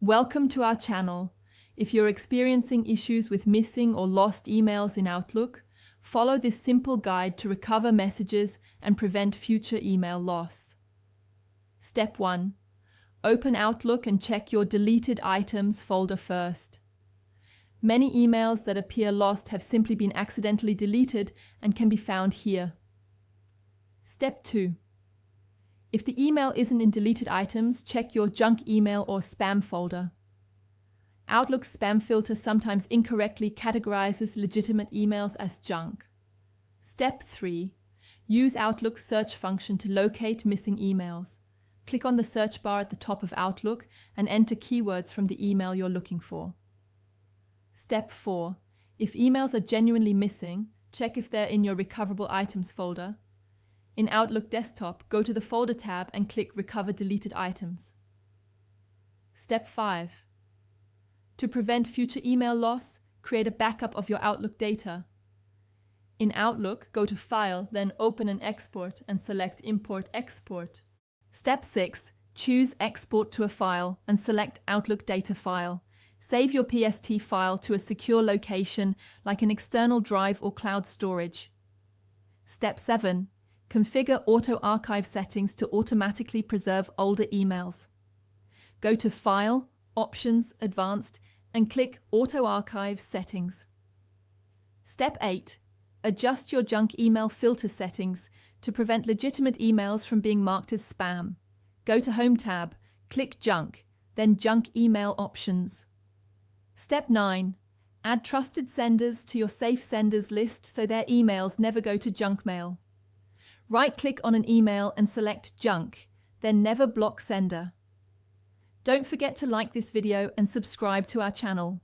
Welcome to our channel. If you're experiencing issues with missing or lost emails in Outlook, follow this simple guide to recover messages and prevent future email loss. Step 1. Open Outlook and check your Deleted Items folder first. Many emails that appear lost have simply been accidentally deleted and can be found here. Step 2. If the email isn't in deleted items, check your junk email or spam folder. Outlook's spam filter sometimes incorrectly categorizes legitimate emails as junk. Step 3. Use Outlook's search function to locate missing emails. Click on the search bar at the top of Outlook and enter keywords from the email you're looking for. Step 4. If emails are genuinely missing, check if they're in your recoverable items folder. In Outlook Desktop, go to the Folder tab and click Recover Deleted Items. Step 5. To prevent future email loss, create a backup of your Outlook data. In Outlook, go to File, then Open and Export and select Import Export. Step 6. Choose Export to a file and select Outlook Data File. Save your PST file to a secure location like an external drive or cloud storage. Step 7. Configure Auto Archive settings to automatically preserve older emails. Go to File, Options, Advanced, and click Auto Archive Settings. Step 8. Adjust your junk email filter settings to prevent legitimate emails from being marked as spam. Go to Home tab, click Junk, then Junk Email Options. Step 9. Add trusted senders to your safe senders list so their emails never go to junk mail. Right-click on an email and select Junk, then Never Block Sender. Don't forget to like this video and subscribe to our channel.